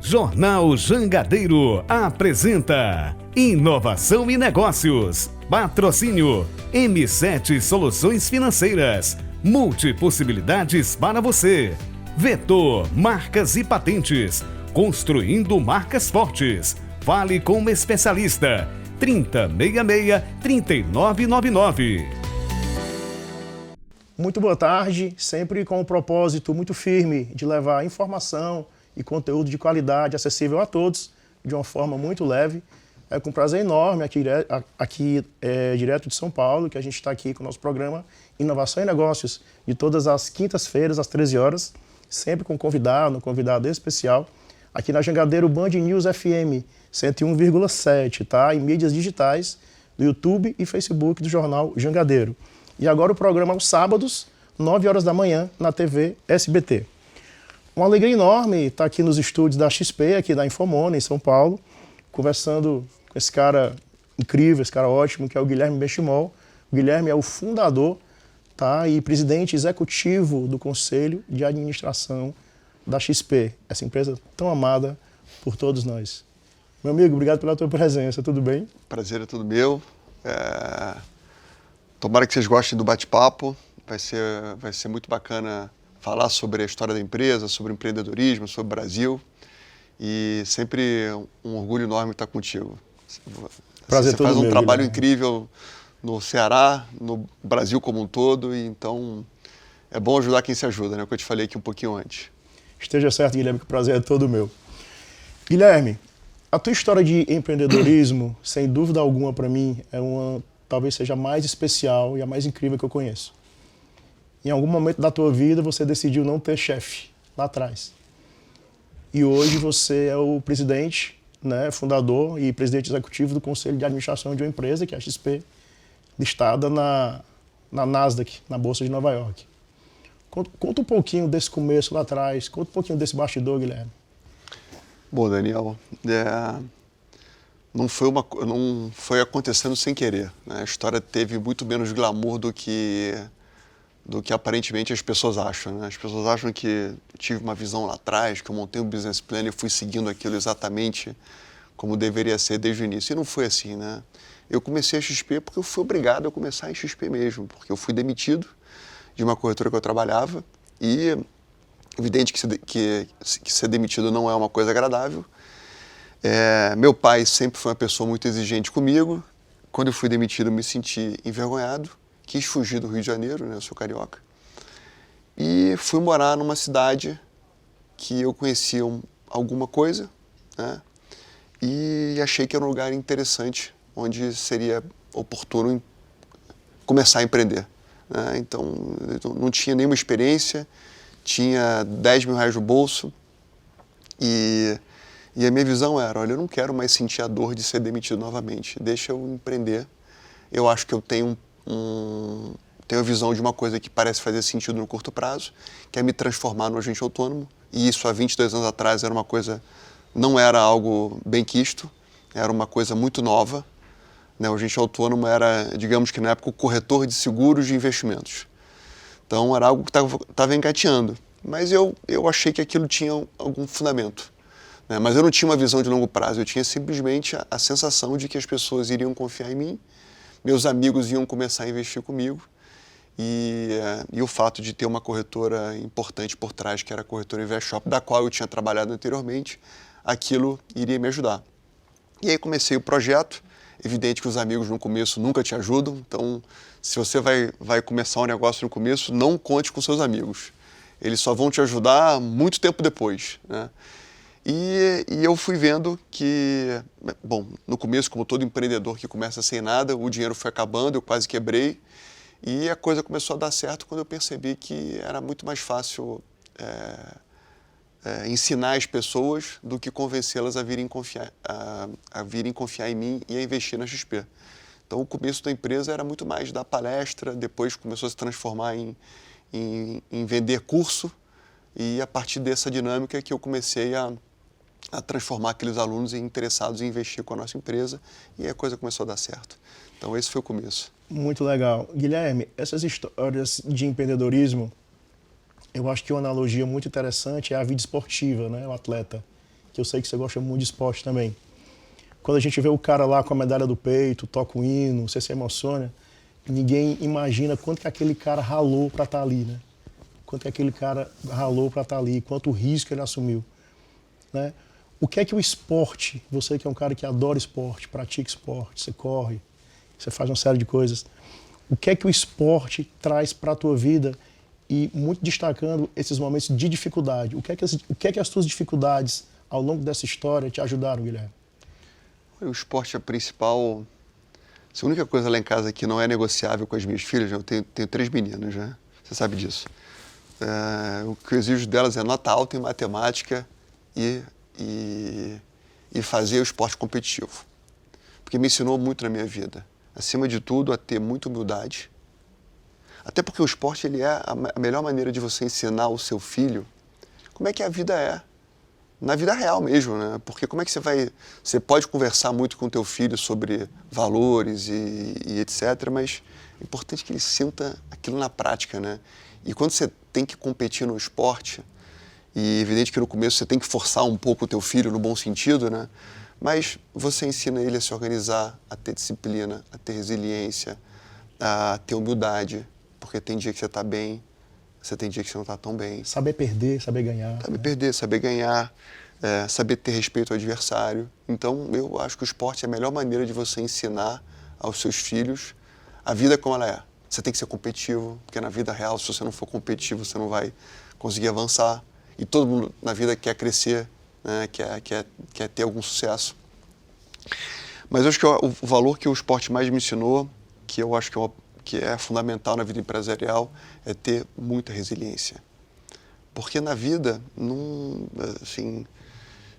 Jornal Jangadeiro apresenta Inovação e Negócios. Patrocínio M7 Soluções Financeiras. Multipossibilidades para você. Vetor Marcas e Patentes. Construindo marcas fortes. Fale com um especialista. 3066-3999. Muito boa tarde, sempre com um propósito muito firme de levar informação e conteúdo de qualidade acessível a todos, de uma forma muito leve. É com prazer enorme aqui direto de São Paulo, que a gente está aqui com o nosso programa Inovação e Negócios, de todas as quintas-feiras, às 13 horas, sempre com um convidado especial, aqui na Jangadeiro Band News FM 101,7, tá? Em mídias digitais, do YouTube e Facebook do Jornal Jangadeiro. E agora o programa aos sábados, 9 horas da manhã, na TV SBT. Uma alegria enorme estar aqui nos estúdios da XP, aqui da Infomona, em São Paulo, conversando com esse cara incrível, esse cara ótimo, que é o Guilherme Benchimol. O Guilherme é o fundador, tá, e presidente executivo do Conselho de Administração da XP, essa empresa tão amada por todos nós. Meu amigo, obrigado pela tua presença, tudo bem? Prazer é tudo meu. Tomara que vocês gostem do bate-papo. Vai ser muito bacana falar sobre a história da empresa, sobre empreendedorismo, sobre o Brasil. E sempre um orgulho enorme estar contigo. Prazer Você todo faz um meu, trabalho Guilherme. incrível no Ceará, no Brasil como um todo. E então é bom ajudar quem se ajuda, né? O que eu te falei aqui um pouquinho antes. Esteja certo, Guilherme, que o prazer é todo meu. Guilherme, a tua história de empreendedorismo, sem dúvida alguma para mim, talvez seja a mais especial e a mais incrível que eu conheço. Em algum momento da tua vida você decidiu não ter chefe lá atrás. E hoje você é o presidente, né, fundador e presidente executivo do Conselho de Administração de uma empresa, que é a XP, listada na Nasdaq, na Bolsa de Nova York. Conta um pouquinho desse começo lá atrás, conta um pouquinho desse bastidor, Guilherme. Bom, Daniel, não foi acontecendo sem querer, né? A história teve muito menos glamour do que aparentemente as pessoas acham, né? As pessoas acham que eu tive uma visão lá atrás, que eu montei um business plan e fui seguindo aquilo exatamente como deveria ser desde o início. E não foi assim, né? Eu comecei a XP porque eu fui obrigado a começar em XP mesmo, porque eu fui demitido de uma corretora que eu trabalhava e evidente que ser demitido não é uma coisa agradável. Meu pai sempre foi uma pessoa muito exigente comigo. Quando eu fui demitido, eu me senti envergonhado. Quis fugir do Rio de Janeiro, né? Eu sou carioca. E fui morar numa cidade que eu conhecia alguma coisa, né? E achei que era um lugar interessante, onde seria oportuno começar a empreender, né? Então, eu não tinha nenhuma experiência, tinha 10 mil reais no bolso e a minha visão era, olha, eu não quero mais sentir a dor de ser demitido novamente, deixa eu empreender. Eu acho que eu tenho a visão de uma coisa que parece fazer sentido no curto prazo, que é me transformar no agente autônomo, e isso há 22 anos atrás era uma coisa, não era algo bem quisto, era uma coisa muito nova, né? O agente autônomo era, digamos que na época, o corretor de seguros de investimentos. Então era algo que estava engateando, mas eu achei que aquilo tinha algum fundamento, né? Mas eu não tinha uma visão de longo prazo, eu tinha simplesmente a sensação de que as pessoas iriam confiar em mim, meus amigos iam começar a investir comigo e o fato de ter uma corretora importante por trás, que era a corretora InvestShop, da qual eu tinha trabalhado anteriormente, aquilo iria me ajudar. E aí comecei o projeto. Evidente que os amigos no começo nunca te ajudam, então se você vai começar um negócio no começo, não conte com seus amigos. Eles só vão te ajudar muito tempo depois, né? E eu fui vendo que, bom, no começo, como todo empreendedor que começa sem nada, o dinheiro foi acabando, eu quase quebrei, e a coisa começou a dar certo quando eu percebi que era muito mais fácil ensinar as pessoas do que convencê-las a virem confiar em mim e a investir na XP. Então, o começo da empresa era muito mais dar palestra, depois começou a se transformar em vender curso, e a partir dessa dinâmica que eu comecei a transformar aqueles alunos em interessados em investir com a nossa empresa, e a coisa começou a dar certo. Então, esse foi o começo. Muito legal. Guilherme, essas histórias de empreendedorismo, eu acho que uma analogia muito interessante é a vida esportiva, né? O atleta. que eu sei que você gosta muito de esporte também. Quando a gente vê o cara lá com a medalha do peito, toca o hino, você se emociona, ninguém imagina quanto que aquele cara ralou para estar ali, né? Quanto que aquele cara ralou para estar ali, quanto risco ele assumiu, né? O que é que o esporte, você que é um cara que adora esporte, pratica esporte, você corre, você faz uma série de coisas, o que é que o esporte traz para a tua vida e muito destacando esses momentos de dificuldade? O que é que as tuas dificuldades ao longo dessa história te ajudaram, Guilherme? O esporte é a principal... A única coisa lá em casa que não é negociável com as minhas filhas, eu tenho 3 meninas, né? Você sabe disso. O que eu exijo delas é nota alta em matemática e fazer o esporte competitivo. Porque me ensinou muito na minha vida. Acima de tudo, a ter muita humildade. Até porque o esporte ele é a melhor maneira de você ensinar o seu filho como é que a vida é. Na vida real mesmo, né? Porque como é que você pode conversar muito com o teu filho sobre valores e etc, mas é importante que ele sinta aquilo na prática, né? E quando você tem que competir no esporte, e evidente que no começo você tem que forçar um pouco o teu filho no bom sentido, né? Mas você ensina ele a se organizar, a ter disciplina, a ter resiliência, a ter humildade, porque tem dia que você está bem, você tem dia que você não está tão bem. Saber perder, saber ganhar. Saber perder, saber ganhar, saber ter respeito ao adversário. Então, eu acho que o esporte é a melhor maneira de você ensinar aos seus filhos a vida como ela é. Você tem que ser competitivo, porque na vida real, se você não for competitivo, você não vai conseguir avançar. E todo mundo na vida quer crescer, né? quer ter algum sucesso. Mas eu acho que o valor que o esporte mais me ensinou, que eu acho que é fundamental na vida empresarial, é ter muita resiliência. Porque na vida,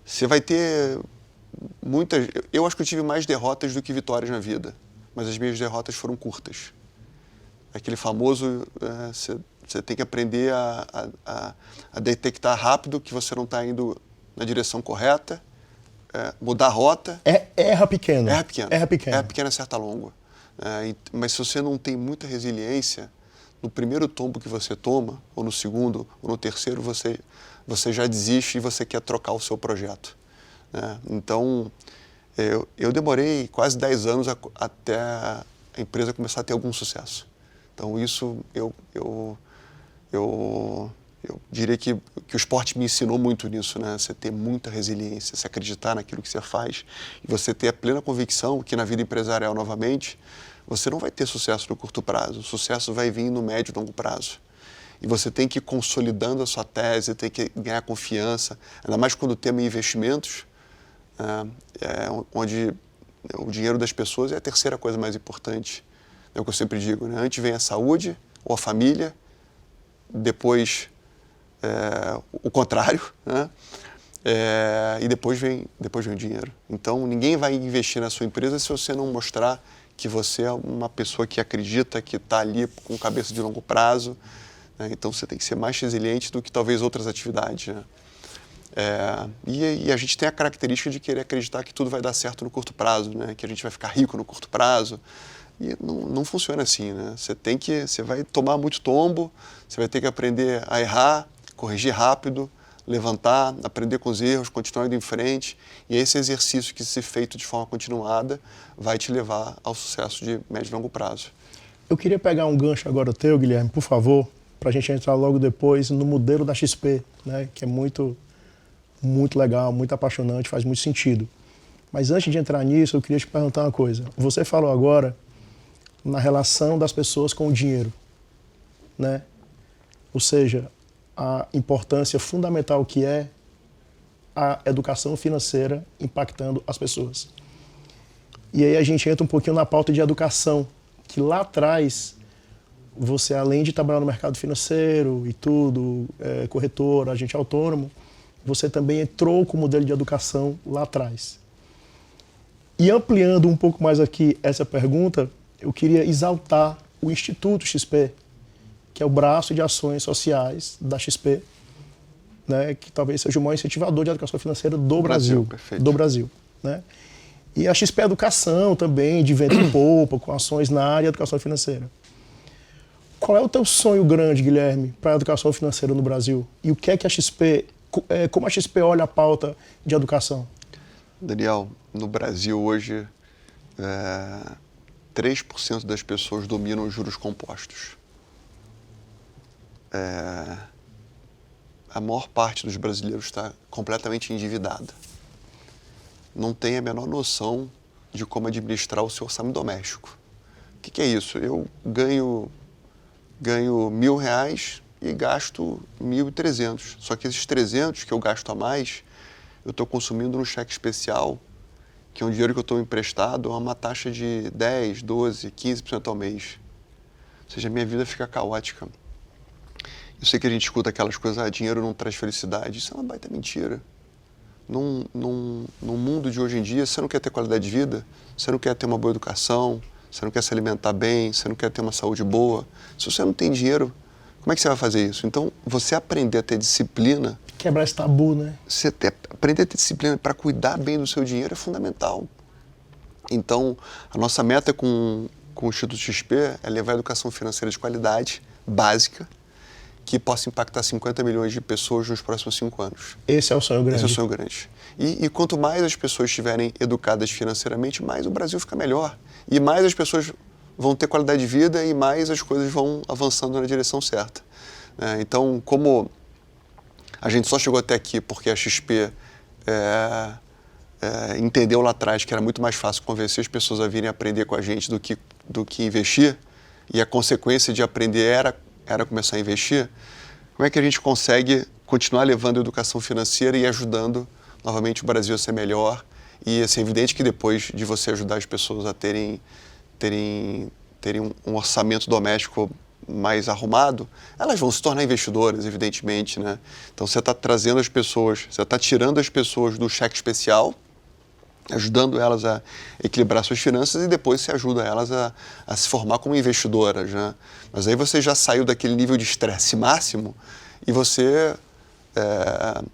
você vai ter muitas... Eu acho que eu tive mais derrotas do que vitórias na vida, mas as minhas derrotas foram curtas. Aquele famoso, você tem que aprender a detectar rápido que você não está indo na direção correta, mudar a rota. Erra pequeno. Erra pequeno. Erra pequeno. Erra pequeno, acerta longo. Mas se você não tem muita resiliência, no primeiro tombo que você toma, ou no segundo, ou no terceiro, você já desiste e você quer trocar o seu projeto. Então, eu demorei quase 10 anos até a empresa começar a ter algum sucesso. Então, isso eu diria que o esporte me ensinou muito nisso, né? Você ter muita resiliência, se acreditar naquilo que você faz e você ter a plena convicção que na vida empresarial, novamente, você não vai ter sucesso no curto prazo. O sucesso vai vir no médio e longo prazo. E você tem que ir consolidando a sua tese, tem que ganhar confiança, ainda mais quando o tema é investimentos, onde o dinheiro das pessoas é a terceira coisa mais importante. É o que eu sempre digo, né? Antes vem a saúde ou a família, depois o contrário, né? E depois vem o dinheiro. Então, ninguém vai investir na sua empresa se você não mostrar que você é uma pessoa que acredita, que está ali com cabeça de longo prazo, né? Então, você tem que ser mais resiliente do que talvez outras atividades, né? E a gente tem a característica de querer acreditar que tudo vai dar certo no curto prazo, né? Que a gente vai ficar rico no curto prazo. E não funciona assim, né? Você vai tomar muito tombo, você vai ter que aprender a errar, corrigir rápido, levantar, aprender com os erros, continuar indo em frente. E esse exercício que, se feito de forma continuada, vai te levar ao sucesso de médio e longo prazo. Eu queria pegar um gancho agora teu, Guilherme, por favor, para a gente entrar logo depois no modelo da XP, né? Que é muito legal, muito apaixonante, faz muito sentido. Mas antes de entrar nisso, eu queria te perguntar uma coisa. Você falou agora na relação das pessoas com o dinheiro, né? Ou seja, a importância fundamental que é a educação financeira impactando as pessoas. E aí a gente entra um pouquinho na pauta de educação, que lá atrás, você além de trabalhar no mercado financeiro e tudo, corretor, agente autônomo, você também entrou com o modelo de educação lá atrás. E ampliando um pouco mais aqui essa pergunta, eu queria exaltar o Instituto XP, que é o braço de ações sociais da XP, né, que talvez seja o maior incentivador de educação financeira do Brasil. Perfeito. Do Brasil, né? E a XP Educação também, de venda e poupa, com ações na área de educação financeira. Qual é o teu sonho grande, Guilherme, para a educação financeira no Brasil? E o que é que a XP Como a XP olha a pauta de educação? Daniel, no Brasil hoje, 3% das pessoas dominam os juros compostos. A maior parte dos brasileiros está completamente endividada. Não tem a menor noção de como administrar o seu orçamento doméstico. O que é isso? Eu ganho R$1.000 e gasto 1.300. Só que esses 300 que eu gasto a mais, eu estou consumindo no cheque especial, que é um dinheiro que eu estou emprestado a uma taxa de 10, 12, 15% ao mês. Ou seja, a minha vida fica caótica. Eu sei que a gente escuta aquelas coisas, dinheiro não traz felicidade. Isso é uma baita mentira. Num mundo de hoje em dia, você não quer ter qualidade de vida, você não quer ter uma boa educação, você não quer se alimentar bem, você não quer ter uma saúde boa. Se você não tem dinheiro, como é que você vai fazer isso? Então, você aprender a ter disciplina... Quebrar esse tabu, né? Aprender a ter disciplina para cuidar bem do seu dinheiro é fundamental. Então, a nossa meta com o Instituto XP é levar a educação financeira de qualidade, básica, que possa impactar 50 milhões de pessoas nos próximos 5 anos. Esse é o sonho grande. Esse é o sonho grande. E quanto mais as pessoas estiverem educadas financeiramente, mais o Brasil fica melhor. E mais as pessoas vão ter qualidade de vida e mais as coisas vão avançando na direção certa. Então, como a gente só chegou até aqui porque a XP entendeu lá atrás que era muito mais fácil convencer as pessoas a virem aprender com a gente do que investir, e a consequência de aprender era começar a investir, como é que a gente consegue continuar levando a educação financeira e ajudando novamente o Brasil a ser melhor? E assim, é evidente que depois de você ajudar as pessoas a terem um orçamento doméstico mais arrumado, elas vão se tornar investidoras, evidentemente, né? Então você está trazendo as pessoas, você está tirando as pessoas do cheque especial, ajudando elas a equilibrar suas finanças, e depois você ajuda elas a se formar como investidoras, né? Mas aí você já saiu daquele nível de estresse máximo e você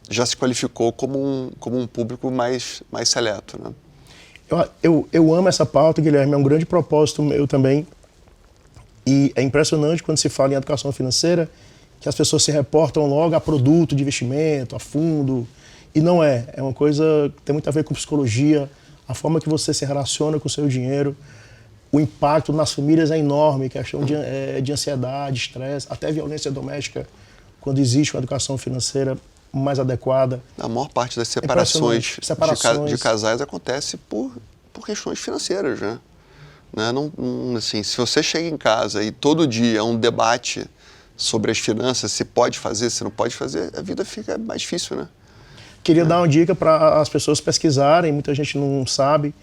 já se qualificou como um público mais seleto, né? Eu amo essa pauta, Guilherme, é um grande propósito meu também. E é impressionante quando se fala em educação financeira que as pessoas se reportam logo a produto de investimento, a fundo. E não é. É uma coisa que tem muito a ver com psicologia, a forma que você se relaciona com o seu dinheiro. O impacto nas famílias é enorme, questão de ansiedade, estresse, até violência doméstica, quando existe uma educação financeira mais adequada. A maior parte das separações de casais acontece por questões financeiras, né? Assim, se você chega em casa e todo dia há um debate sobre as finanças, se pode fazer, se não pode fazer, a vida fica mais difícil, né? Queria dar uma dica para as pessoas pesquisarem, muita gente não sabe,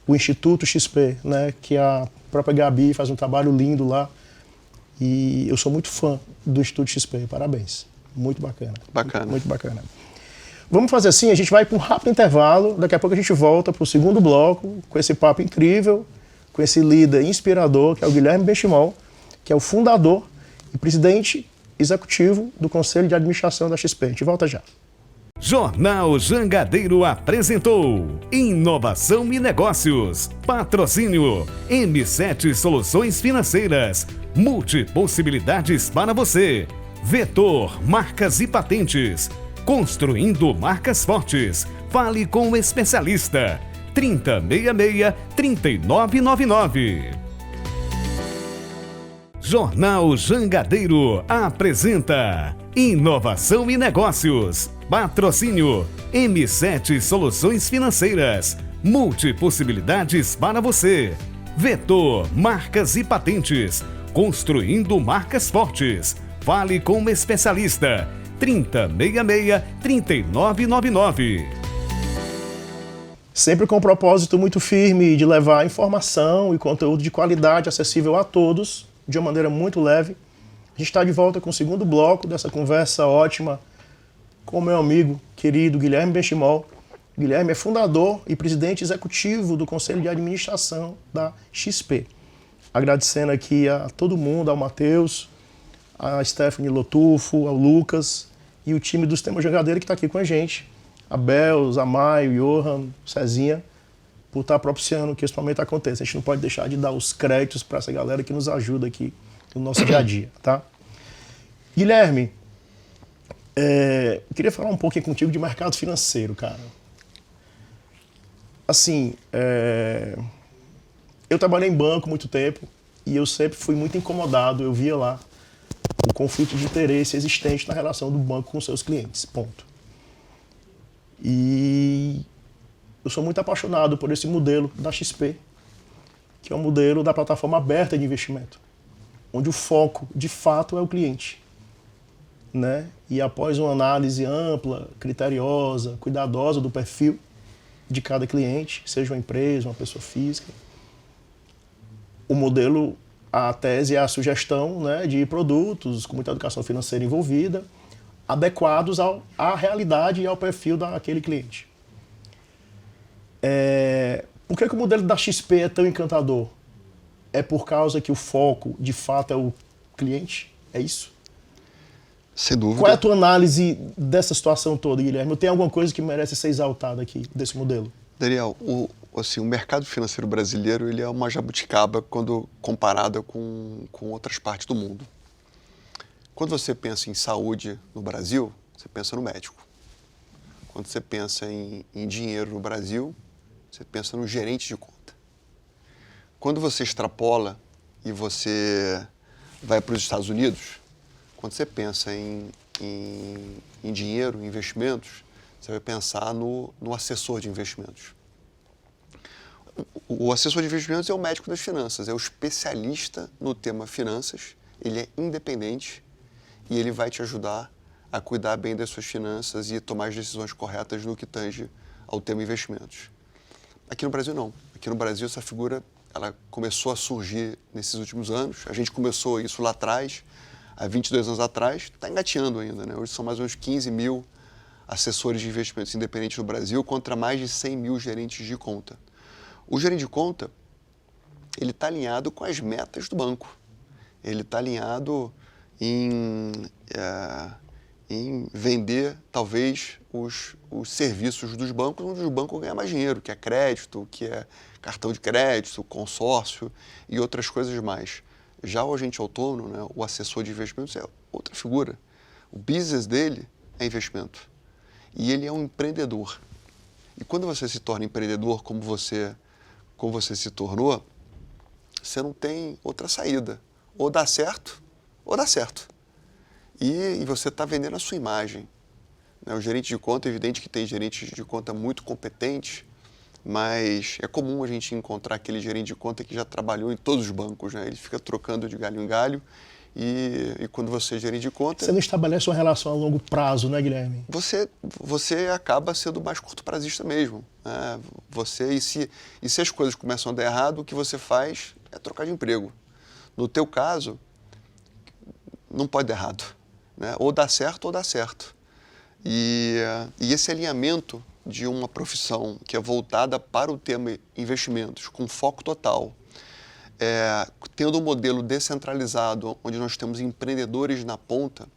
o Instituto XP, né, que a própria Gabi faz um trabalho lindo lá. E eu sou muito fã do Instituto XP, parabéns. Muito bacana. Bacana. Muito bacana. Vamos fazer assim, a gente vai para um rápido intervalo, daqui a pouco a gente volta para o segundo bloco, com esse papo incrível, com esse líder inspirador, que é o Guilherme Benchimol, que é o fundador e presidente executivo do Conselho de Administração da XP. A gente volta já. Jornal Jangadeiro apresentou Inovação e Negócios. Patrocínio M7 Soluções Financeiras. Multipossibilidades para você. Vetor Marcas e Patentes. Construindo marcas fortes. Fale com o especialista. 3066-3999. Jornal Jangadeiro apresenta Inovação e Negócios. Patrocínio M7 Soluções Financeiras. Multipossibilidades para você. Vetor Marcas e Patentes. Construindo marcas fortes. Fale com o especialista. 3066-3999. Sempre com um propósito muito firme de levar informação e conteúdo de qualidade acessível a todos, de uma maneira muito leve. A gente está de volta com o segundo bloco dessa conversa ótima com o meu amigo querido Guilherme Benchimol. Guilherme é fundador e presidente executivo do Conselho de Administração da XP. Agradecendo aqui a todo mundo, ao Matheus, a Stephanie Lotufo, ao Lucas e o time do Sistema Jangadeiro que está aqui com a gente. A Bels, a Maio, Johan, Cezinha, por estar propiciando que esse momento aconteça. A gente não pode deixar de dar os créditos para essa galera que nos ajuda aqui no nosso dia a dia, tá? Guilherme, Eu queria falar um pouquinho contigo de mercado financeiro, cara. Assim, eu trabalhei em banco muito tempo e eu sempre fui muito incomodado. Eu via lá o conflito de interesse existente na relação do banco com seus clientes, ponto. E eu sou muito apaixonado por esse modelo da XP, que é o modelo da plataforma aberta de investimento, onde o foco, de fato, é o cliente, né? E após uma análise ampla, criteriosa, cuidadosa do perfil de cada cliente, seja uma empresa, uma pessoa física, o modelo, a tese é a sugestão, né, de produtos com muita educação financeira envolvida, adequados à realidade e ao perfil daquele cliente. Por que o modelo da XP é tão encantador? É por causa que o foco, de fato, é o cliente? É isso? Sem dúvida. Qual é a tua análise dessa situação toda, Guilherme? Tem alguma coisa que merece ser exaltada aqui, desse modelo? Daniel, o mercado financeiro brasileiro ele é uma jabuticaba quando comparada com outras partes do mundo. Quando você pensa em saúde no Brasil, você pensa no médico. Quando você pensa em dinheiro no Brasil, você pensa no gerente de conta. Quando você extrapola e você vai para os Estados Unidos, quando você pensa em dinheiro, em investimentos, você vai pensar no assessor de investimentos. O assessor de investimentos é o médico das finanças, é o especialista no tema finanças, ele é independente e ele vai te ajudar a cuidar bem das suas finanças e tomar as decisões corretas no que tange ao tema investimentos. Aqui no Brasil não. Aqui no Brasil essa figura ela começou a surgir nesses últimos anos. A gente começou isso lá atrás, há 22 anos atrás, está engateando ainda, né? Hoje são mais ou menos 15 mil assessores de investimentos independentes no Brasil contra mais de 100 mil gerentes de conta. O gerente de conta, ele está alinhado com as metas do banco. Ele está alinhado em vender, talvez, os serviços dos bancos, onde o banco ganha mais dinheiro, que é crédito, que é cartão de crédito, consórcio e outras coisas mais. Já o agente autônomo, né, o assessor de investimentos, é outra figura. O business dele é investimento. E ele é um empreendedor. E quando você se torna empreendedor, como você se tornou, você não tem outra saída. Ou dá certo, ou dá certo. E você está vendendo a sua imagem. O gerente de conta, é evidente que tem gerentes de conta muito competentes, mas é comum a gente encontrar aquele gerente de conta que já trabalhou em todos os bancos, né? Ele fica trocando de galho em galho e quando você é gerente de conta... Você não estabelece uma relação a longo prazo, né, Guilherme? Você acaba sendo mais curto prazista mesmo. Né? E se as coisas começam a dar errado, o que você faz é trocar de emprego. No teu caso, não pode dar errado. Né? Ou dá certo ou dá certo. E esse alinhamento de uma profissão que é voltada para o tema investimentos, com foco total, tendo um modelo descentralizado, onde nós temos empreendedores na ponta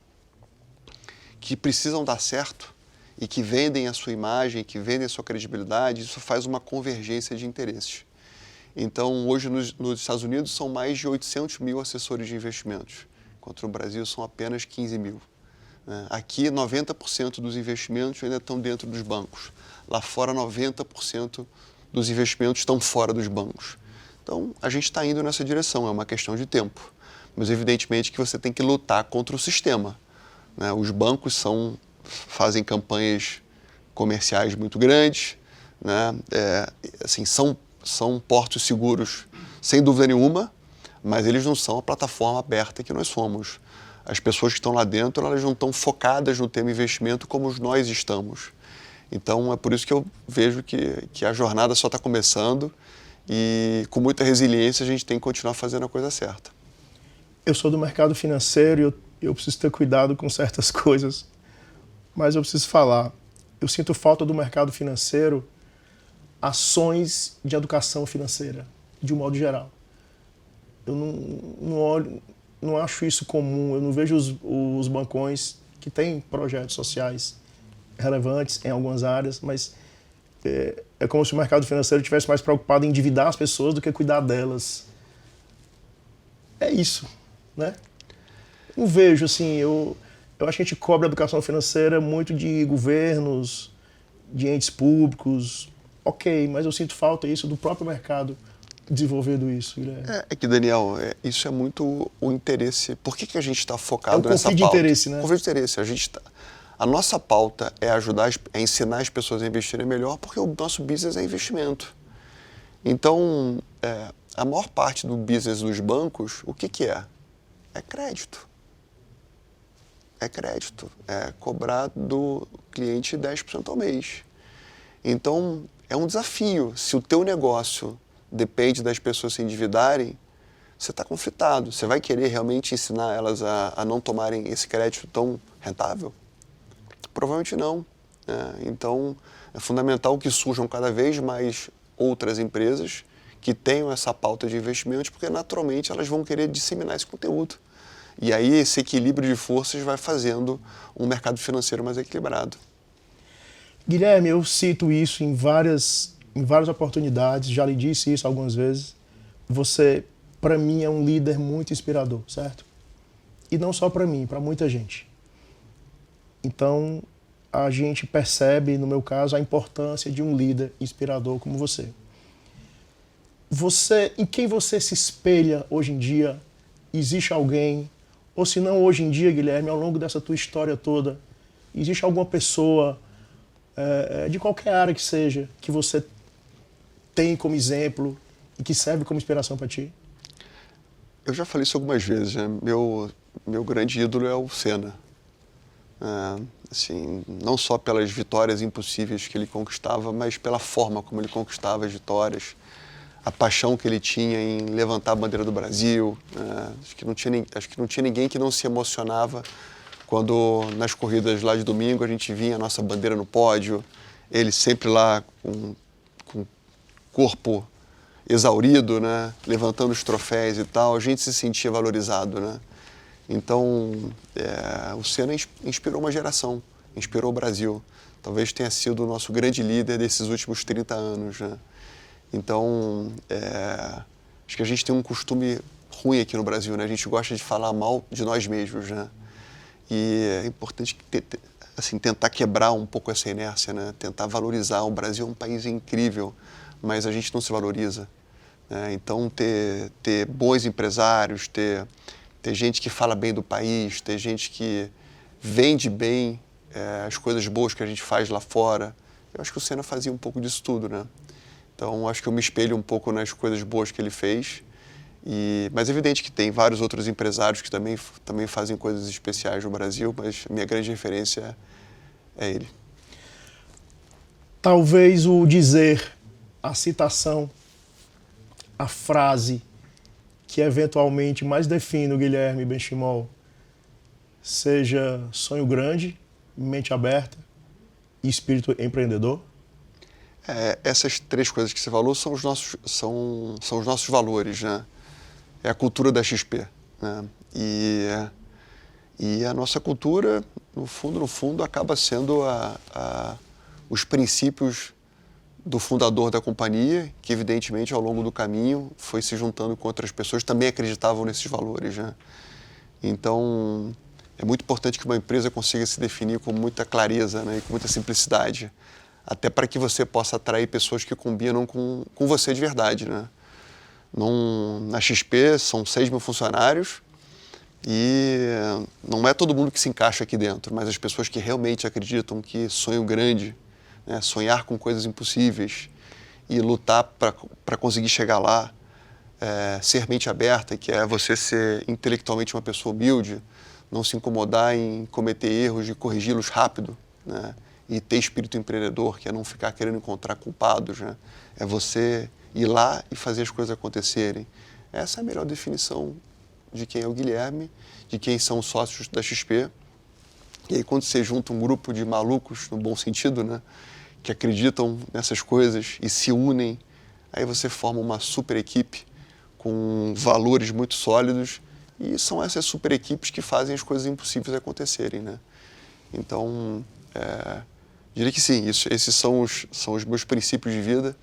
que precisam dar certo e que vendem a sua imagem, que vendem a sua credibilidade, isso faz uma convergência de interesses. Então, hoje nos Estados Unidos são mais de 800 mil assessores de investimentos, enquanto no Brasil são apenas 15 mil. Aqui, 90% dos investimentos ainda estão dentro dos bancos. Lá fora, 90% dos investimentos estão fora dos bancos. Então, a gente está indo nessa direção, é uma questão de tempo. Mas, evidentemente, que você tem que lutar contra o sistema. Né? Os bancos fazem campanhas comerciais muito grandes, né? São portos seguros, sem dúvida nenhuma, mas eles não são a plataforma aberta que nós somos. As pessoas que estão lá dentro, elas não estão focadas no tema investimento como nós estamos. Então, é por isso que eu vejo que a jornada só está começando e, com muita resiliência, a gente tem que continuar fazendo a coisa certa. Eu sou do mercado financeiro e eu preciso ter cuidado com certas coisas, mas eu preciso falar. Eu sinto falta do mercado financeiro ações de educação financeira, de um modo geral. Eu não acho isso comum, eu não vejo os bancões que têm projetos sociais relevantes em algumas áreas, mas é como se o mercado financeiro estivesse mais preocupado em endividar as pessoas do que cuidar delas. É isso, né? Não vejo, assim, eu Eu acho que a gente cobra a educação financeira muito de governos, de entes públicos. Ok, mas eu sinto falta isso do próprio mercado desenvolvendo isso, Guilherme. É que, Daniel, isso é muito o interesse. Por que a gente está focado nessa pauta? É um conflito de interesse, né? Conflito de interesse. A nossa pauta é ajudar, é ensinar as pessoas a investirem melhor, porque o nosso business é investimento. Então, a maior parte do business dos bancos, o que é? É crédito. É crédito. É cobrar do cliente 10% ao mês. Então, é um desafio. Se o teu negócio depende das pessoas se endividarem, você está conflitado. Você vai querer realmente ensinar elas a não tomarem esse crédito tão rentável? Provavelmente não. Então, é fundamental que surjam cada vez mais outras empresas que tenham essa pauta de investimentos, porque naturalmente elas vão querer disseminar esse conteúdo. E aí esse equilíbrio de forças vai fazendo um mercado financeiro mais equilibrado. Guilherme, eu cito isso em várias oportunidades, já lhe disse isso algumas vezes. Você, para mim, é um líder muito inspirador, certo? E não só para mim, para muita gente. Então, a gente percebe, no meu caso, a importância de um líder inspirador como você. Em quem você se espelha hoje em dia? Existe alguém, ou se não hoje em dia, Guilherme, ao longo dessa tua história toda, existe alguma pessoa, de qualquer área que seja, que você tem como exemplo e que serve como inspiração para ti? Eu já falei isso algumas vezes, né? Meu grande ídolo é o Senna. Assim, não só pelas vitórias impossíveis que ele conquistava, mas pela forma como ele conquistava as vitórias, a paixão que ele tinha em levantar a bandeira do Brasil. Acho que não tinha ninguém que não se emocionava quando nas corridas lá de domingo a gente vinha a nossa bandeira no pódio, ele sempre lá com o corpo exaurido, né, levantando os troféus e tal, a gente se sentia valorizado, né? Então, o Senna inspirou uma geração, inspirou o Brasil. Talvez tenha sido o nosso grande líder desses últimos 30 anos, né? Então, acho que a gente tem um costume ruim aqui no Brasil, né? A gente gosta de falar mal de nós mesmos, né? E é importante assim, tentar quebrar um pouco essa inércia, né? Tentar valorizar. O Brasil é um país incrível, mas a gente não se valoriza, né? Então, ter bons empresários, ter gente que fala bem do país, ter gente que vende bem as coisas boas que a gente faz lá fora. Eu acho que o Senna fazia um pouco disso tudo, né? Então, acho que eu me espelho um pouco nas coisas boas que ele fez. Mas é evidente que tem vários outros empresários que também fazem coisas especiais no Brasil, mas minha grande referência é ele. Talvez o dizer, a citação, a frase que eventualmente mais define o Guilherme Benchimol seja sonho grande, mente aberta e espírito empreendedor? Essas três coisas que você falou são os nossos valores, né? É a cultura da XP, né? E a nossa cultura, no fundo, acaba sendo os princípios do fundador da companhia, que evidentemente ao longo do caminho foi se juntando com outras pessoas que também acreditavam nesses valores, né? Então, é muito importante que uma empresa consiga se definir com muita clareza, né, e com muita simplicidade, até para que você possa atrair pessoas que combinam com você de verdade, né? Na XP são 6 mil funcionários e não é todo mundo que se encaixa aqui dentro, mas as pessoas que realmente acreditam que sonho grande, né, sonhar com coisas impossíveis e lutar para conseguir chegar lá, ser mente aberta, que é você ser intelectualmente uma pessoa humilde, não se incomodar em cometer erros e corrigi-los rápido, né? E ter espírito empreendedor, que é não ficar querendo encontrar culpados, né? É você ir lá e fazer as coisas acontecerem. Essa é a melhor definição de quem é o Guilherme, de quem são os sócios da XP. E aí quando você junta um grupo de malucos, no bom sentido, né, que acreditam nessas coisas e se unem, aí você forma uma super equipe com valores muito sólidos, e são essas super equipes que fazem as coisas impossíveis acontecerem, né? Então, diria que sim, esses são os meus princípios de vida,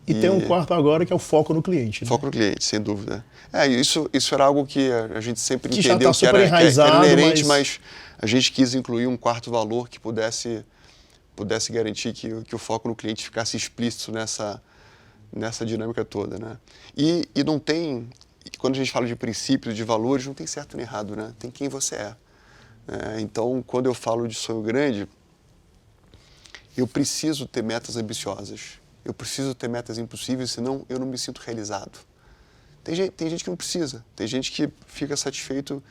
E tem um quarto agora que é o foco no cliente. Né? Foco no cliente, sem dúvida. Isso era algo que a gente sempre que entendeu já tá super enraizado, era inerente, mas a gente quis incluir um quarto valor que pudesse garantir que o foco no cliente ficasse explícito nessa dinâmica toda, né? E não tem, quando a gente fala de princípios, de valores, não tem certo nem errado, né? Tem quem você é. Então, quando eu falo de sonho grande, eu preciso ter metas ambiciosas. Eu preciso ter metas impossíveis, senão eu não me sinto realizado. Tem gente que não precisa. Tem gente que fica satisfeito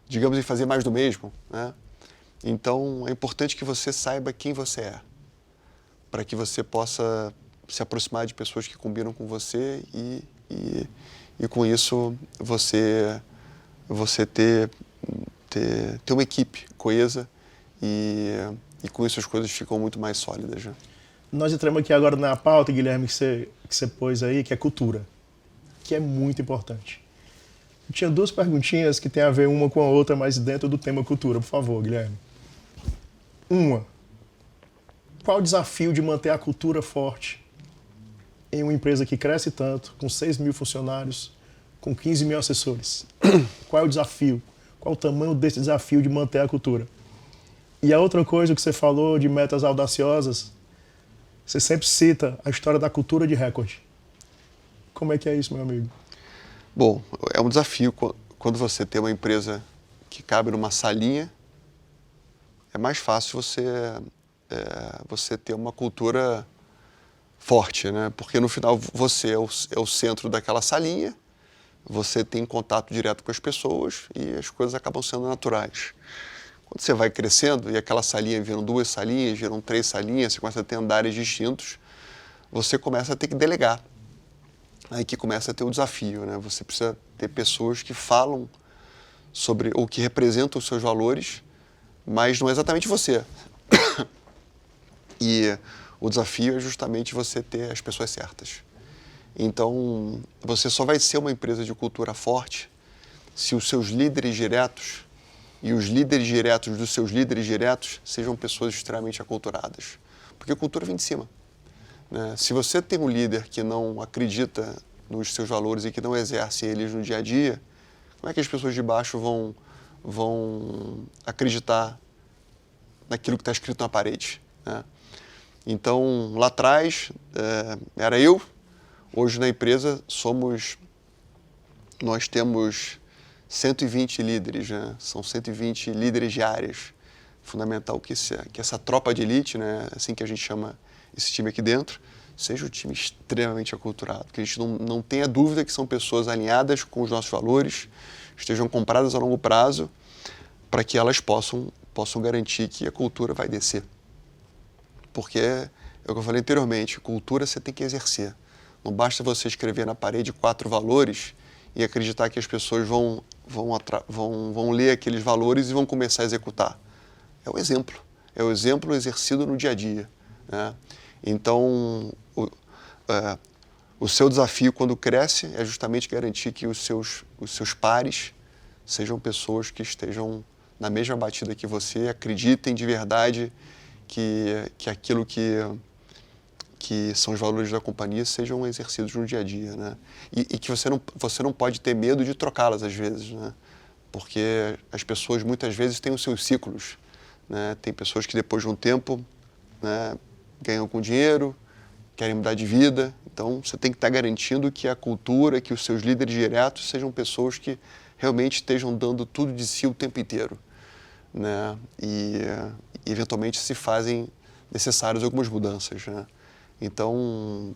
digamos, em fazer mais do mesmo, né? Então, é importante que você saiba quem você é, para que você possa se aproximar de pessoas que combinam com você e com isso você ter uma equipe coesa e com isso as coisas ficam muito mais sólidas. Já. Nós entramos aqui agora na pauta, Guilherme, que você pôs aí, que é cultura, que é muito importante. Eu tinha 2 perguntinhas que tem a ver uma com a outra, mas dentro do tema cultura. Por favor, Guilherme. Uma, qual o desafio de manter a cultura forte em uma empresa que cresce tanto, com 6 mil funcionários, com 15 mil assessores? Qual é o desafio? Qual o tamanho desse desafio de manter a cultura? E a outra coisa que você falou de metas audaciosas, você sempre cita a história da cultura de recorde. Como é que é isso, meu amigo? Bom, é um desafio quando você tem uma empresa que cabe numa salinha, é mais fácil você ter uma cultura forte, né? Porque no final você é o centro daquela salinha, você tem contato direto com as pessoas e as coisas acabam sendo naturais. Quando você vai crescendo e aquela salinha viram 2 salinhas, viram 3 salinhas, você começa a ter andares distintos, você começa a ter que delegar. Aí que começa a ter o desafio, né? Você precisa ter pessoas que falam sobre, ou que representam os seus valores, mas não é exatamente você. E o desafio é justamente você ter as pessoas certas. Então, você só vai ser uma empresa de cultura forte se os seus líderes diretos e os líderes diretos dos seus líderes diretos sejam pessoas extremamente aculturadas. Porque a cultura vem de cima. Né? Se você tem um líder que não acredita nos seus valores e que não exerce eles no dia a dia, como é que as pessoas de baixo vão acreditar naquilo que está escrito na parede? Né? Então, lá atrás, era eu. Hoje na empresa nós temos 120 líderes, né? São 120 líderes de áreas. Fundamental que essa tropa de elite, né? Assim que a gente chama esse time aqui dentro, seja um time extremamente aculturado, que a gente não tenha dúvida que são pessoas alinhadas com os nossos valores, estejam compradas a longo prazo, para que elas possam garantir que a cultura vai descer. Porque, é o que eu falei anteriormente, cultura você tem que exercer. Não basta você escrever na parede 4 valores e acreditar que as pessoas vão ler aqueles valores e vão começar a executar. É o exemplo. É o exemplo exercido no dia a dia. Né? Então, o seu desafio quando cresce é justamente garantir que os seus pares sejam pessoas que estejam na mesma batida que você, acreditem de verdade que aquilo que são os valores da companhia sejam exercidos no dia a dia, né? E que você não pode ter medo de trocá-las às vezes, né? Porque as pessoas muitas vezes têm os seus ciclos, né? Tem pessoas que depois de um tempo, né, ganham com dinheiro, querem mudar de vida, então você tem que estar garantindo que a cultura, que os seus líderes diretos sejam pessoas que realmente estejam dando tudo de si o tempo inteiro, né? E eventualmente se fazem necessárias algumas mudanças, né? Então,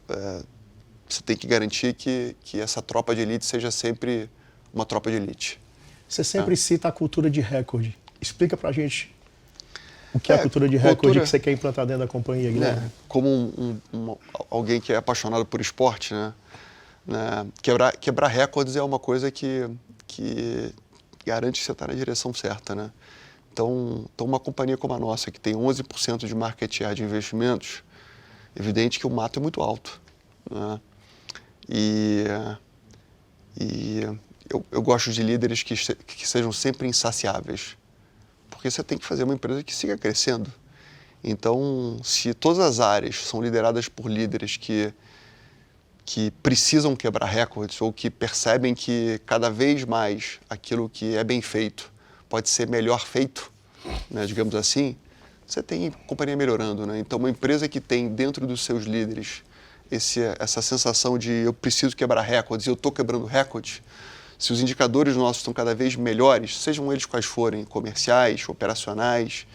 você tem que garantir que essa tropa de elite seja sempre uma tropa de elite. Você sempre cita a cultura de recorde. Explica pra gente o que é a cultura de recorde que você quer implantar dentro da companhia, Guilherme. Como alguém que é apaixonado por esporte, né? Quebrar recordes é uma coisa que garante que você está na direção certa, né? Então, uma companhia como a nossa, que tem 11% de market share de investimentos, evidente que o mato é muito alto, né? E eu gosto de líderes que sejam sempre insaciáveis, porque você tem que fazer uma empresa que siga crescendo. Então, se todas as áreas são lideradas por líderes que precisam quebrar recordes ou que percebem que cada vez mais aquilo que é bem feito pode ser melhor feito, né, digamos assim, você tem companhia melhorando, né? Então, uma empresa que tem dentro dos seus líderes essa sensação de eu preciso quebrar recordes e eu estou quebrando recordes, se os indicadores nossos estão cada vez melhores, sejam eles quais forem, comerciais, operacionais,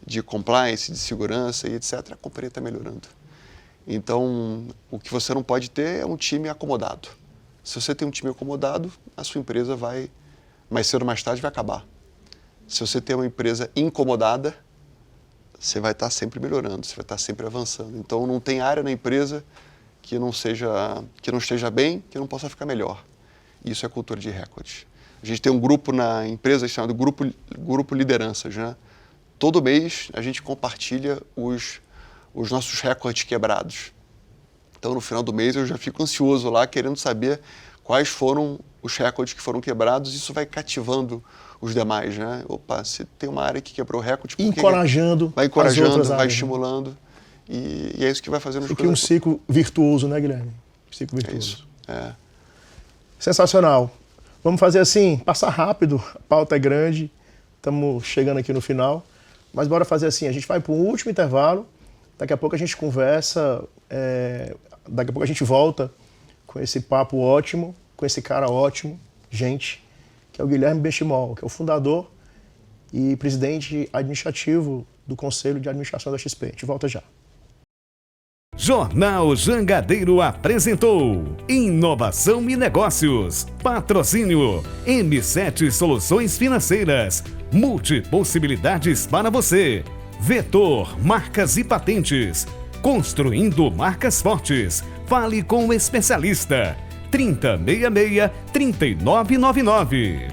de compliance, de segurança e etc., a companhia está melhorando. Então, o que você não pode ter é um time acomodado. Se você tem um time acomodado, a sua empresa vai, mais cedo ou mais tarde, vai acabar. Se você tem uma empresa incomodada, você vai estar sempre melhorando, você vai estar sempre avançando. Então, não tem área na empresa que não esteja bem, que não possa ficar melhor. Isso é cultura de recordes. A gente tem um grupo na empresa chamado Grupo Lideranças, né? Todo mês a gente compartilha os nossos recordes quebrados. Então, no final do mês, eu já fico ansioso lá, querendo saber quais foram os recordes que foram quebrados. Isso vai cativando os demais, né? Opa, se tem uma área que quebrou recorde... Vai encorajando, vai estimulando. E é isso que vai fazendo as coisas. Um ciclo virtuoso, né, Guilherme? Ciclo virtuoso. É isso. É. Sensacional. Vamos fazer assim, passar rápido, a pauta é grande, estamos chegando aqui no final, mas bora fazer assim, a gente vai para um último intervalo, daqui a pouco a gente conversa, daqui a pouco a gente volta com esse papo ótimo, com esse cara ótimo, gente, que é o Guilherme Benchimol, que é o fundador e presidente administrativo do Conselho de Administração da XP. A gente volta já. Jornal Jangadeiro apresentou Inovação e Negócios. Patrocínio M7 Soluções Financeiras. Multipossibilidades para você. Vetor Marcas e Patentes. Construindo marcas fortes. Fale com o especialista. 3066-3999.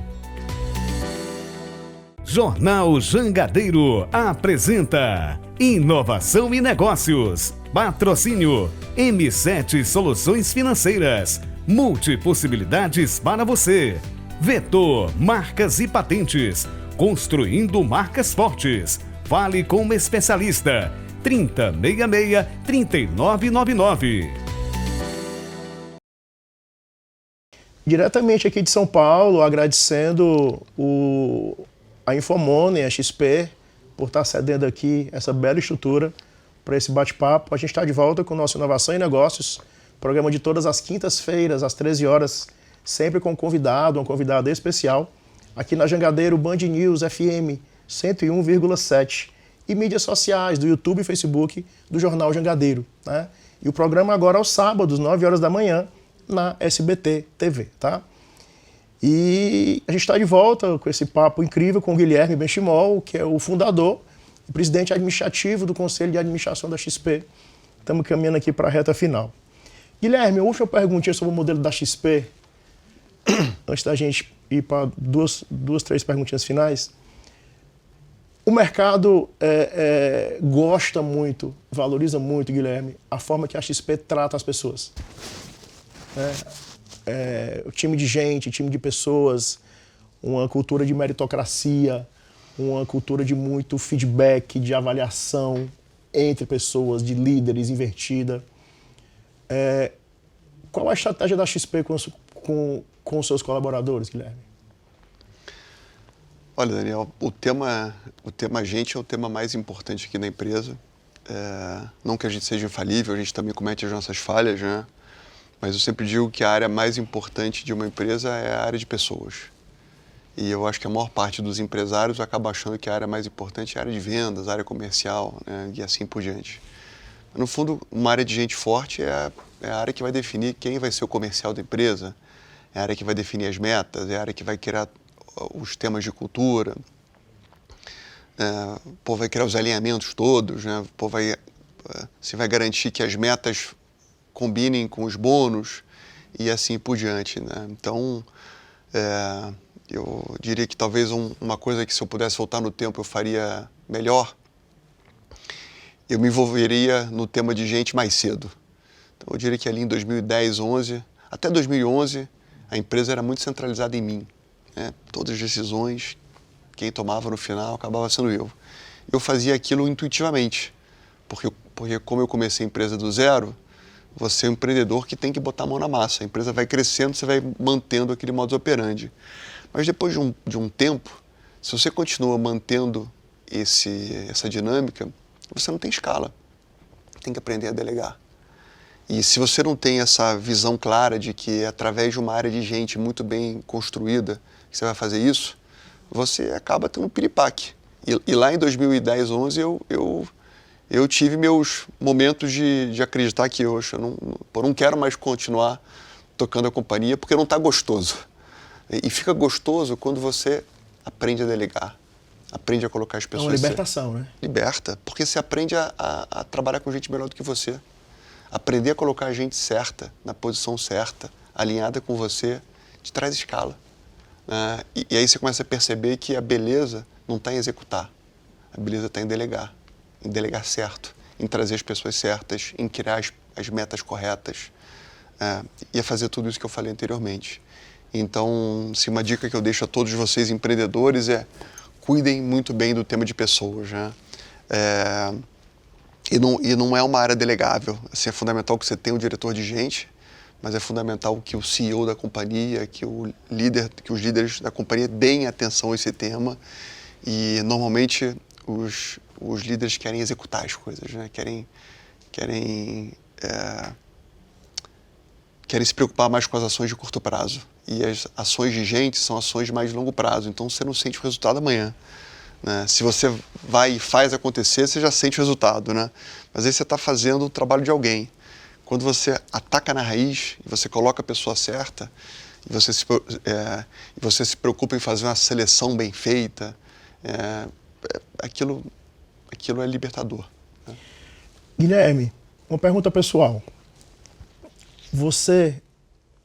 Jornal Jangadeiro apresenta Inovação e Negócios. Patrocínio M7 Soluções Financeiras. Multipossibilidades para você. Vetor Marcas e Patentes. Construindo marcas fortes. Fale com o especialista. 3066-3999. Diretamente aqui de São Paulo, agradecendo a Infomone, a XP, por estar cedendo aqui essa bela estrutura para esse bate-papo. A gente está de volta com o nosso Inovação e Negócios, programa de todas as quintas-feiras, às 13 horas, sempre com um convidado, uma convidada especial, aqui na Jangadeiro Band News FM 101,7 e mídias sociais do YouTube e Facebook do Jornal Jangadeiro, né? E o programa agora aos sábados, 9 horas da manhã, na SBT TV, tá? E a gente está de volta com esse papo incrível com o Guilherme Benchimol, que é o fundador e presidente administrativo do Conselho de Administração da XP. Estamos caminhando aqui para a reta final. Guilherme, a última perguntinha sobre o modelo da XP, antes da gente ir para duas, três perguntinhas finais. O mercado gosta muito, valoriza muito, Guilherme, a forma que a XP trata as pessoas. O time de gente, time de pessoas, uma cultura de meritocracia, uma cultura de muito feedback, de avaliação entre pessoas, de líderes invertida. Qual a estratégia da XP com os seus colaboradores, Guilherme? Olha, Daniel, o tema gente é o tema mais importante aqui na empresa. Não que a gente seja infalível, a gente também comete as nossas falhas, né? Mas eu sempre digo que a área mais importante de uma empresa é a área de pessoas. E eu acho que a maior parte dos empresários acaba achando que a área mais importante é a área de vendas, a área comercial, né? E assim por diante. No fundo, uma área de gente forte é a área que vai definir quem vai ser o comercial da empresa, é a área que vai definir as metas, é a área que vai criar os temas de cultura, vai criar os alinhamentos todos, né? Você vai garantir que as metas combinem com os bônus e assim por diante, né? Então, eu diria que talvez uma coisa que se eu pudesse voltar no tempo eu faria melhor, eu me envolveria no tema de gente mais cedo. Então, eu diria que ali em 2010, 11, até 2011, a empresa era muito centralizada em mim, né? Todas as decisões, quem tomava no final acabava sendo eu. Eu fazia aquilo intuitivamente. Porque como eu comecei a empresa do zero, você é um empreendedor que tem que botar a mão na massa. A empresa vai crescendo, você vai mantendo aquele modus operandi. Mas depois de um tempo, se você continua mantendo essa dinâmica, você não tem escala. Tem que aprender a delegar. E se você não tem essa visão clara de que é através de uma área de gente muito bem construída que você vai fazer isso, você acaba tendo um piripaque. E lá em 2010, 2011, eu tive meus momentos de acreditar que eu não quero mais continuar tocando a companhia porque não está gostoso. E fica gostoso quando você aprende a delegar, aprende a colocar as pessoas... É uma libertação, né? Liberta, porque você aprende a trabalhar com gente melhor do que você. Aprender a colocar a gente certa, na posição certa, alinhada com você, te traz escala. E aí você começa a perceber que a beleza não está em executar, a beleza está em delegar certo, em trazer as pessoas certas, em criar as metas corretas, e a fazer tudo isso que eu falei anteriormente. Então, se uma dica que eu deixo a todos vocês empreendedores é cuidem muito bem do tema de pessoas, né? E não é uma área delegável. Assim, é fundamental que você tenha um diretor de gente, mas é fundamental que o CEO da companhia, que os líderes da companhia deem atenção a esse tema. E normalmente os líderes querem executar as coisas, né? Querem se preocupar mais com as ações de curto prazo. E as ações de gente são ações de mais longo prazo. Então você não sente o resultado amanhã, né? Se você vai e faz acontecer, você já sente o resultado, né? Mas aí você está fazendo o trabalho de alguém. Quando você ataca na raiz e você coloca a pessoa certa, e você se preocupa em fazer uma seleção bem feita, aquilo é libertador, né? Guilherme, uma pergunta pessoal. Você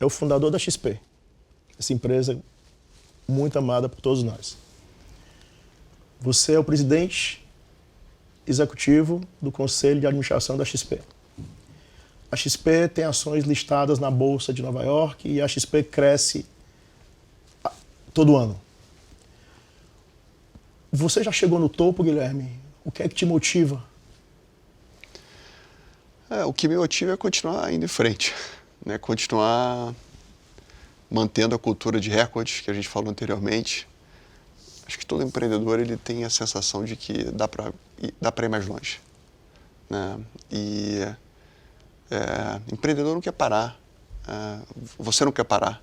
é o fundador da XP, essa empresa muito amada por todos nós. Você é o presidente executivo do Conselho de Administração da XP. A XP tem ações listadas na Bolsa de Nova York e a XP cresce todo ano. Você já chegou no topo, Guilherme? O que é que te motiva? O que me motiva é continuar indo em frente, né? Continuar mantendo a cultura de recordes que a gente falou anteriormente. Acho que todo empreendedor ele tem a sensação de que dá para ir mais longe, né? Empreendedor não quer parar, você não quer parar,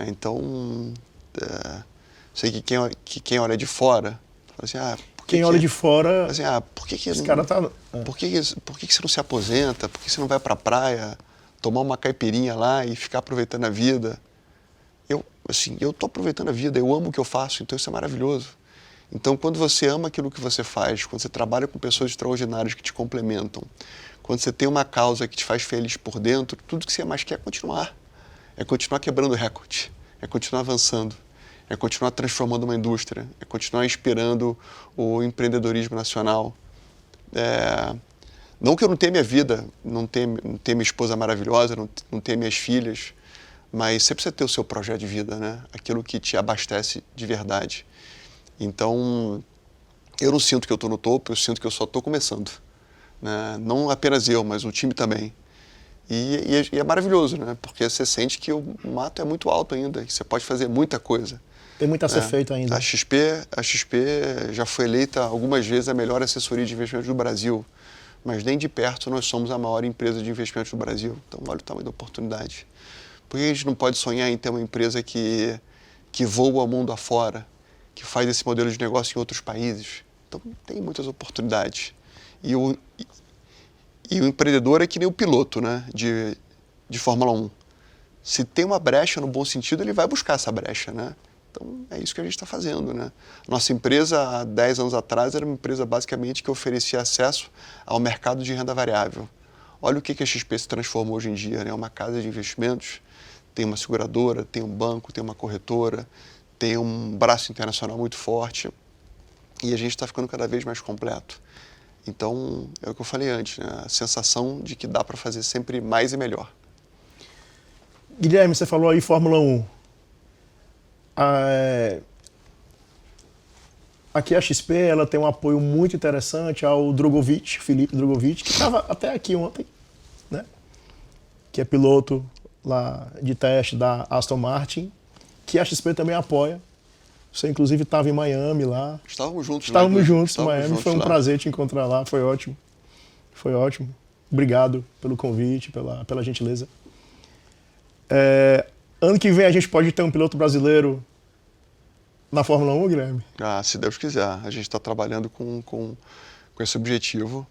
então sei que quem olha de fora fala assim, quem olha de fora, assim, por que esse cara tá... por que você não se aposenta, por que você não vai para a praia tomar uma caipirinha lá e ficar aproveitando a vida? Eu estou aproveitando a vida, eu amo o que eu faço, então isso é maravilhoso. Então, quando você ama aquilo que você faz, quando você trabalha com pessoas extraordinárias que te complementam, quando você tem uma causa que te faz feliz por dentro, tudo que você mais quer é continuar. É continuar quebrando recorde, é continuar avançando, é continuar transformando uma indústria, é continuar inspirando o empreendedorismo nacional. Não que eu não tenha minha vida, não tenha minha esposa maravilhosa, não tenha minhas filhas, mas você precisa ter o seu projeto de vida, né? Aquilo que te abastece de verdade. Então, eu não sinto que eu estou no topo, eu sinto que eu só estou começando, né? Não apenas eu, mas o time também. E é maravilhoso, né? Porque você sente que o mato é muito alto ainda, que você pode fazer muita coisa. Tem muito a ser feito ainda. A XP já foi eleita algumas vezes a melhor assessoria de investimentos do Brasil, mas nem de perto nós somos a maior empresa de investimentos do Brasil. Então, olha o tamanho da oportunidade. Por que a gente não pode sonhar em ter uma empresa que voa o mundo afora, que faz esse modelo de negócio em outros países? Então, tem muitas oportunidades. E o empreendedor é que nem o piloto, né, de Fórmula 1. Se tem uma brecha no bom sentido, ele vai buscar essa brecha, né? Então, é isso que a gente está fazendo, né? Nossa empresa, há 10 anos atrás, era uma empresa basicamente que oferecia acesso ao mercado de renda variável. Olha o que a XP se transformou hoje em dia, né? É uma casa de investimentos, tem uma seguradora, tem um banco, tem uma corretora, tem um braço internacional muito forte e a gente está ficando cada vez mais completo. Então, é o que eu falei antes, né? A sensação de que dá para fazer sempre mais e melhor. Guilherme, você falou aí Fórmula 1. Aqui a XP ela tem um apoio muito interessante ao Drogovic, Felipe Drogovic, que estava até aqui ontem, né? Que é piloto lá de teste da Aston Martin, que a XP também apoia. Você inclusive estava em Miami lá. Estávamos juntos. Estávamos juntos em Miami, juntos foi um lá. prazer te encontrar lá, foi ótimo. Foi ótimo. Obrigado pelo convite, pela gentileza. Ano que vem a gente pode ter um piloto brasileiro na Fórmula 1, Guilherme? Ah, se Deus quiser. A gente está trabalhando com esse objetivo.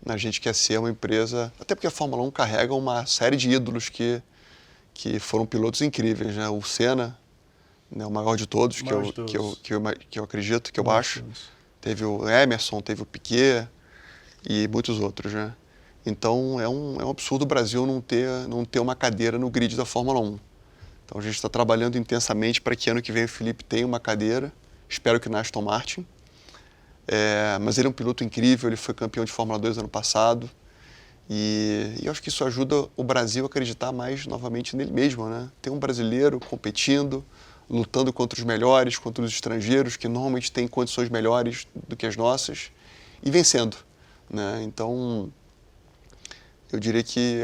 A gente quer ser uma empresa... Até porque a Fórmula 1 carrega uma série de ídolos que foram pilotos incríveis, né? O Senna, né? O maior de todos, que eu acredito, que eu acho. Teve o Emerson, teve o Piquet e muitos outros, né? Então é um absurdo o Brasil não ter uma cadeira no grid da Fórmula 1. Então a gente está trabalhando intensamente para que ano que vem o Felipe tenha uma cadeira, espero que na Aston Martin. Mas ele é um piloto incrível, ele foi campeão de Fórmula 2 ano passado e eu acho que isso ajuda o Brasil a acreditar mais novamente nele mesmo, né? Ter um brasileiro competindo, lutando contra os melhores, contra os estrangeiros que normalmente têm condições melhores do que as nossas e vencendo, né? Então eu diria que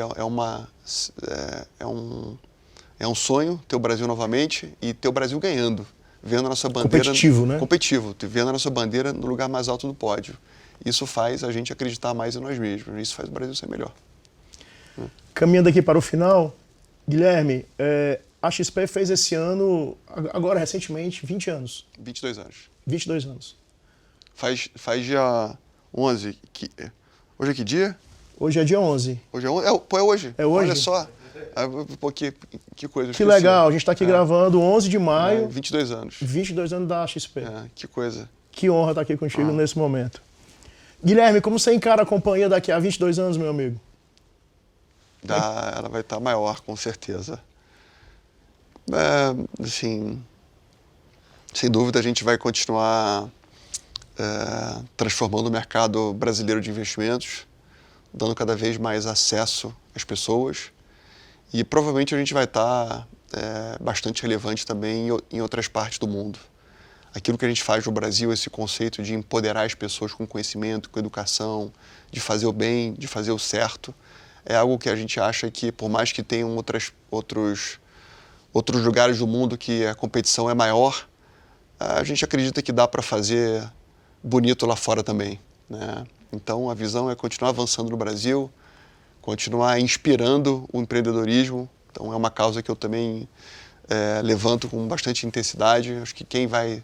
é um sonho ter o Brasil novamente e ter o Brasil ganhando, vendo a nossa bandeira... Competitivo, né? Competitivo, vendo a nossa bandeira no lugar mais alto do pódio. Isso faz a gente acreditar mais em nós mesmos, isso faz o Brasil ser melhor. Caminhando aqui para o final, Guilherme, a XP fez esse ano, agora recentemente, 20 anos. 22 anos. 22 anos. Faz dia 11, hoje é que dia? Hoje é dia 11. Hoje é 11? É hoje. É hoje? Olha só. Pô, que coisa. Que legal, a gente está aqui gravando 11 de maio. 22 anos. 22 anos da XP. Que coisa. Que honra estar aqui contigo nesse momento. Guilherme, como você encara a companhia daqui a 22 anos, meu amigo? Ela vai estar maior, com certeza. Assim, sem dúvida a gente vai continuar transformando o mercado brasileiro de investimentos, dando cada vez mais acesso às pessoas. E provavelmente a gente vai estar bastante relevante também em outras partes do mundo. Aquilo que a gente faz no Brasil, esse conceito de empoderar as pessoas com conhecimento, com educação, de fazer o bem, de fazer o certo, é algo que a gente acha que, por mais que tenham outros lugares do mundo que a competição é maior, a gente acredita que dá para fazer bonito lá fora também, né? Então a visão é continuar avançando no Brasil, continuar inspirando o empreendedorismo. Então é uma causa que eu também levanto com bastante intensidade. Acho que quem vai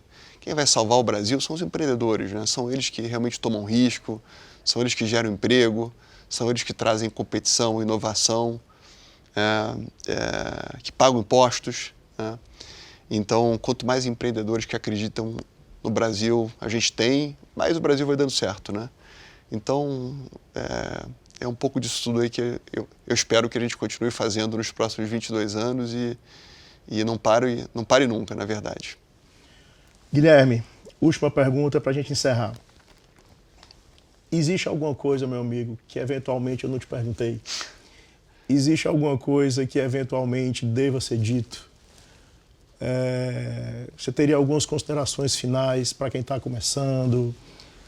salvar o Brasil são os empreendedores, né? São eles que realmente tomam risco, são eles que geram emprego, são eles que trazem competição, inovação, que pagam impostos, né? Então, quanto mais empreendedores que acreditam no Brasil a gente tem, mais o Brasil vai dando certo, né? Então, é um pouco disso tudo aí que eu espero que a gente continue fazendo nos próximos 22 anos e não pare nunca, na verdade. Guilherme, última pergunta para a gente encerrar. Existe alguma coisa, meu amigo, que eventualmente eu não te perguntei? Existe alguma coisa que eventualmente deva ser dito? Você teria algumas considerações finais para quem está começando?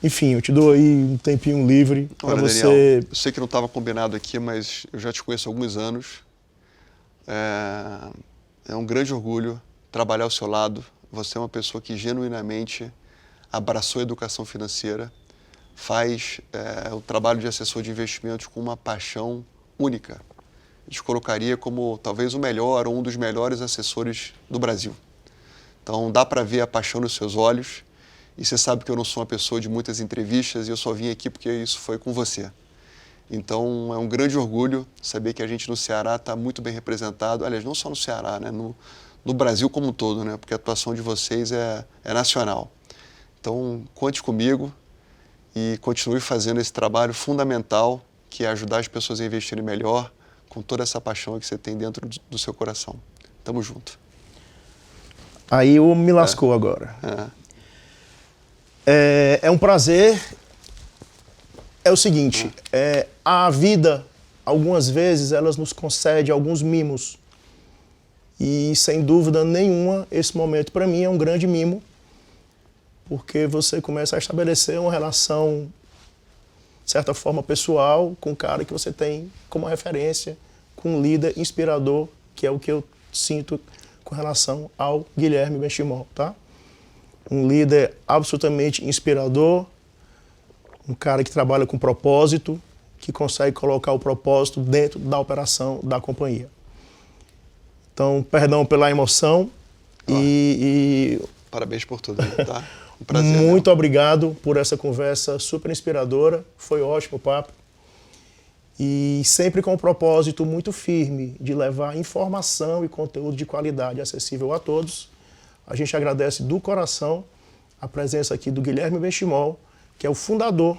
Enfim, eu te dou aí um tempinho livre para você... Daniel, eu sei que não estava combinado aqui, mas eu já te conheço há alguns anos. É um grande orgulho trabalhar ao seu lado. Você é uma pessoa que genuinamente abraçou a educação financeira, faz o trabalho de assessor de investimentos com uma paixão única. Eu te colocaria como talvez o melhor ou um dos melhores assessores do Brasil. Então dá para ver a paixão nos seus olhos e você sabe que eu não sou uma pessoa de muitas entrevistas e eu só vim aqui porque isso foi com você. Então é um grande orgulho saber que a gente no Ceará está muito bem representado, aliás, não só no Ceará, né? No Brasil como um todo, né? Porque a atuação de vocês é nacional. Então conte comigo e continue fazendo esse trabalho fundamental que é ajudar as pessoas a investirem melhor com toda essa paixão que você tem dentro do seu coração. Tamo junto. Aí me lascou agora. É um prazer. É o seguinte, a vida, algumas vezes, elas nos concede alguns mimos. E, sem dúvida nenhuma, esse momento, para mim, é um grande mimo. porque você começa a estabelecer uma relação, de certa forma, pessoal com o cara que você tem como referência, com um líder inspirador, que é o que eu sinto com relação ao Guilherme Benchimol, tá? Um líder absolutamente inspirador, um cara que trabalha com propósito, que consegue colocar o propósito dentro da operação da companhia. Então, perdão pela emoção e parabéns por tudo, tá? Um prazer. Muito obrigado por essa conversa super inspiradora, foi ótimo o papo. E sempre com um propósito muito firme de levar informação e conteúdo de qualidade acessível a todos. A gente agradece do coração a presença aqui do Guilherme Benchimol, que é o fundador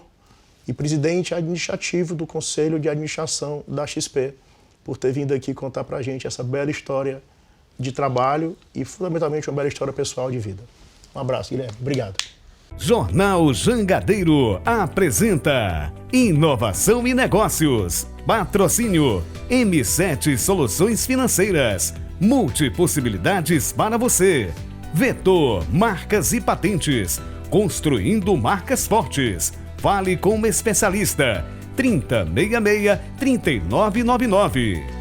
e presidente administrativo do Conselho de Administração da XP, por ter vindo aqui contar pra gente essa bela história de trabalho e, fundamentalmente, uma bela história pessoal de vida. Um abraço, Guilherme. Obrigado. Jornal Jangadeiro apresenta Inovação e Negócios. Patrocínio M7 Soluções Financeiras. Multipossibilidades para você. Vetor Marcas e Patentes. Construindo marcas fortes. Fale com um especialista. 3066-3999.